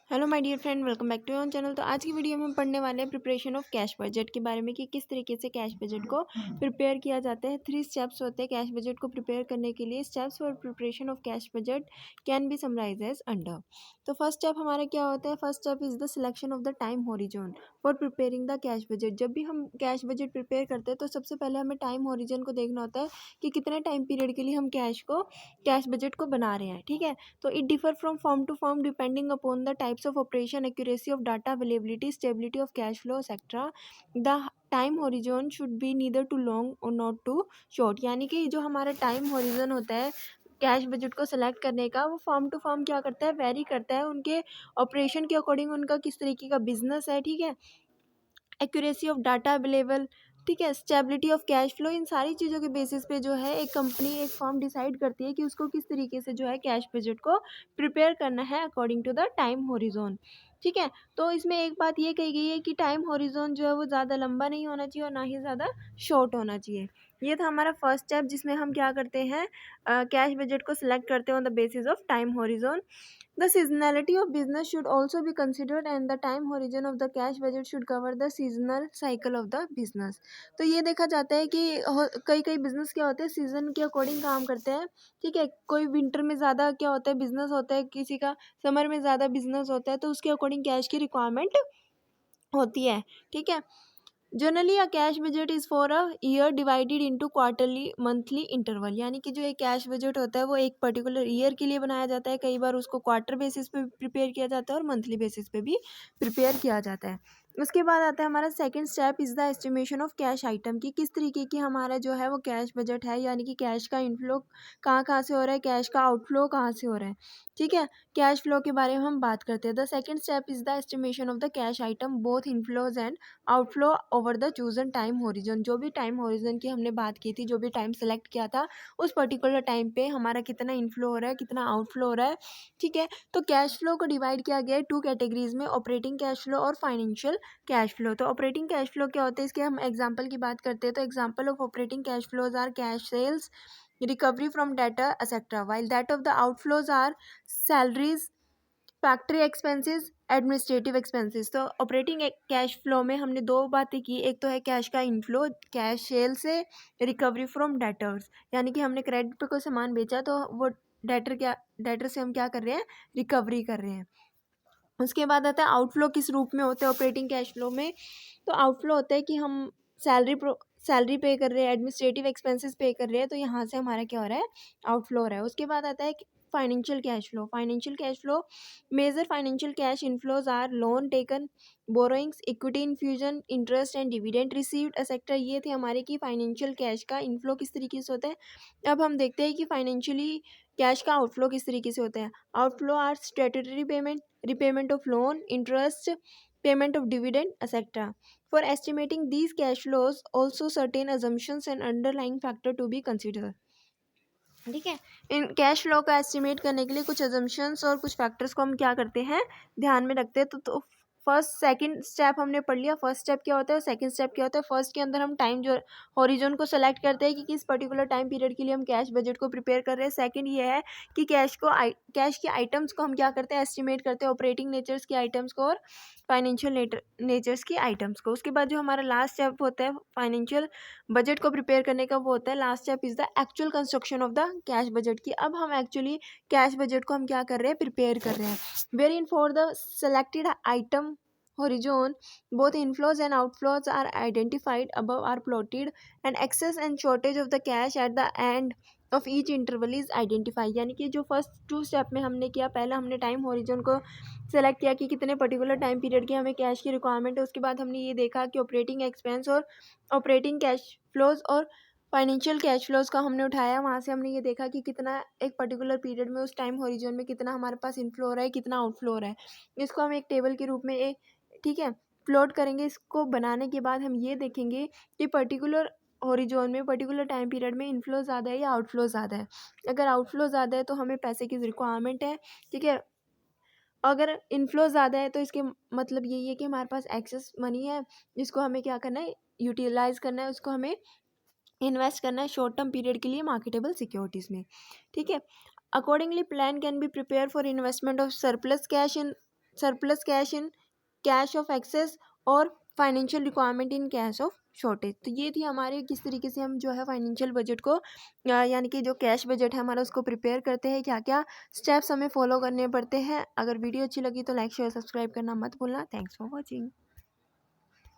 Hello my dear friend, welcome back to your channel. तो आज की वीडियो में हम पढ़ने वाले हैं प्रिपरेशन ऑफ कैश बजट के बारे में कि किस तरीके से कैश बजट को प्रिपेयर किया जाता है। 3 स्टेप्स होते हैं कैश बजट को प्रिपेयर करने के लिए। Steps for preparation of cash budget can be summarise as under. तो फर्स्ट स्टेप हमारा क्या होता है? First step is the selection of the time horizon for preparing the cash budget. जब भी हम कैश बजट प्रिपेयर करते हैं तो सबसे पहले हमें टाइम हॉरिजॉन को देखना होता है कि कितने टाइम पीरियड के लिए हम कैश बजट को बना रहे हैं। ठीक है, तो it differ from firm to firm depending upon the types of operation, accuracy of data, availability, stability of cash flow, etc. The time horizon should be neither too long और not too short. यानी कि जो हमारा time horizon होता है cash budget को select करने का, वो फर्म टू फर्म क्या करता है, वेरी करता है उनके ऑपरेशन के अकॉर्डिंग, उनका किस तरीके का बिजनेस है। ठीक है, एक्यूरेसी ऑफ डाटा अवेलेबल, ठीक है, स्टेबिलिटी ऑफ कैश फ्लो, इन सारी चीज़ों के बेसिस पे जो है एक कंपनी, एक फर्म डिसाइड करती है कि उसको किस तरीके से जो है कैश बजट को प्रिपेयर करना है according to the time horizon. ठीक है, तो इसमें एक बात ये कही गई है कि टाइम हॉरिजॉन जो है वो ज़्यादा लंबा नहीं होना चाहिए और ना ही ज़्यादा शॉर्ट होना चाहिए। ये था हमारा फर्स्ट स्टेप जिसमें हम क्या करते हैं, कैश बजट को सिलेक्ट करते हैं on the basis of time horizon. The seasonality of business should also be considered and the time horizon of the cash budget should cover the seasonal cycle of the business। तो ये देखा जाता है कि कई कई बिजनेस क्या होते हैं, सीजन के अकॉर्डिंग काम करते हैं। ठीक है, कोई विंटर में ज़्यादा क्या होता है, बिजनेस होता है, किसी का समर में ज़्यादा बिजनेस होता है, तो उसके अकॉर्डिंग कैश की रिक्वायरमेंट होती है। ठीक है, generally a cash budget is for a year divided into quarterly monthly interval. यानी कि जो एक कैश बजट होता है वो एक पर्टिकुलर ईयर के लिए बनाया जाता है। कई बार उसको क्वार्टर बेसिस पे प्रिपेयर किया जाता है और मंथली बेसिस पे भी प्रिपेयर किया जाता है। उसके बाद आता है हमारा second step is the estimation of cash item की किस तरीके की हमारा जो है वो कैश बजट है, यानी कि कैश का इनफ्लो कहाँ कहाँ से हो रहा है, कैश का आउटफ्लो कहाँ से हो रहा है। ठीक है, कैश फ्लो के बारे में हम बात करते हैं। The second step is the estimation of the cash item both inflows and outflow over the chosen time horizon. जो भी टाइम होरिजन की हमने बात की थी, जो भी टाइम सेलेक्ट किया था, उस पर्टिकुलर टाइम पे हमारा कितना इनफ्लो हो रहा है, कितना आउटफ्लो हो रहा है। ठीक है, तो कैश फ्लो को डिवाइड किया गया है 2 कैटेगरीज में, ऑपरेटिंग कैश फ्लो और फाइनेंशियल कैश फ्लो। तो ऑपरेटिंग कैश फ्लो क्या होता है, इसके हम एग्जाम्पल की बात करते हैं। तो example of operating cash flows are cash sales, recovery from debtor, etc. while that of the outflows are salaries, factory expenses, administrative expenses. तो ऑपरेटिंग कैश फ्लो में हमने दो बातें की, एक तो है कैश का इनफ्लो, कैश सेल से, रिकवरी फ्रॉम डेटर्स, यानी कि हमने क्रेडिट पे कोई सामान बेचा तो वो डेटर से हम क्या कर रहे हैं, रिकवरी कर रहे हैं। उसके बाद आता है आउटफ्लो किस रूप में होते हैं ऑपरेटिंग कैश फ्लो में। तो आउटफ्लो होता है कि हम सैलरी पे कर रहे हैं, एडमिनिस्ट्रेटिव एक्सपेंसेस पे कर रहे हैं, तो यहाँ से हमारा क्या हो रहा है, आउटफ्लो हो रहा है। उसके बाद आता है financial cash flow. Financial cash flow major financial cash inflows are loan taken, borrowings, equity infusion, interest and dividend received etcetera. ये थे हमारे की फाइनेंशियल कैश का इनफ्लो किस तरीके से होता है। अब हम देखते हैं कि फाइनेंशियली कैश का आउटफ्लो किस तरीके से होता है। Outflow are statutory payment, repayment of loan, interest, payment of dividend, etc. For estimating these cash flows, also certain assumptions and underlying factor to be considered। ठीक है, इन कैश फ्लो का estimate करने के लिए कुछ अजम्पशंस और कुछ factors को हम क्या करते हैं, ध्यान में रखते हैं। तो फर्स्ट सेकंड स्टेप हमने पढ़ लिया। फर्स्ट स्टेप क्या होता है, सेकंड स्टेप क्या होता है। फर्स्ट के अंदर हम टाइम जो हॉरिजॉन को सेलेक्ट करते हैं कि किस पर्टिकुलर टाइम पीरियड के लिए हम कैश बजट को प्रिपेयर कर रहे हैं। सेकंड ये है कि कैश के आइटम्स को हम क्या करते हैं, एस्टिमेट करते हैं, ऑपरेटिंग नेचर्स के आइटम्स को और फाइनेंशियल नेचर्स की आइटम्स को। उसके बाद जो हमारा लास्ट स्टेप होता है फाइनेंशियल बजट को प्रिपेयर करने का, वो होता है last step is the actual construction of the cash budget की। अब हम एक्चुअली कैश बजट को हम क्या कर रहे हैं, प्रिपेयर कर रहे हैं। Wherein for the selected item horizon both inflows and outflows are identified above are plotted and excess and shortage of the cash at the end of each interval is identified। यानी कि जो first 2 step में हमने किया, पहला हमने time horizon को select किया कि कितने पर्टिकुलर टाइम पीरियड की हमें कैश की रिक्वायरमेंट है। उसके बाद हमने ये देखा कि ऑपरेटिंग एक्सपेंस और ऑपरेटिंग कैश फ्लोज और फाइनेंशियल कैश फ्लोज का हमने उठाया। वहाँ से हमने ये देखा कि कितना एक पर्टिकुलर पीरियड में उस टाइम होरिजन में कितना हमारे पास इनफ्लो हो रहा है, कितना आउटफ्लो हो रहा है। इसको हम एक टेबल के रूप में एक, ठीक है, प्लॉट करेंगे। इसको बनाने के बाद हम ये देखेंगे कि पर्टिकुलर हॉरिजॉन में पर्टिकुलर टाइम पीरियड में इनफ्लो ज़्यादा है या आउटफ्लो ज़्यादा है। अगर आउटफ्लो ज़्यादा है तो हमें पैसे की रिक्वायरमेंट है। ठीक है, अगर इनफ्लो ज़्यादा है तो इसके मतलब यही है कि हमारे पास एक्सेस मनी है, जिसको हमें क्या करना है, यूटिलाइज करना है, उसको हमें इन्वेस्ट करना है शॉर्ट टर्म पीरियड के लिए मार्केटेबल सिक्योरिटीज़ में। ठीक है, accordingly plan can be prepare for investment of surplus cash in surplus cash in case of excess और financial requirement in case of shortage. तो ये थी हमारे किस तरीके से हम जो है फाइनेंशियल बजट को यानी कि जो कैश बजट है हमारा उसको प्रिपेयर करते हैं, क्या क्या स्टेप्स हमें फॉलो करने पड़ते हैं। अगर वीडियो अच्छी लगी तो लाइक शेयर सब्सक्राइब करना मत भूलना। Thanks for watching.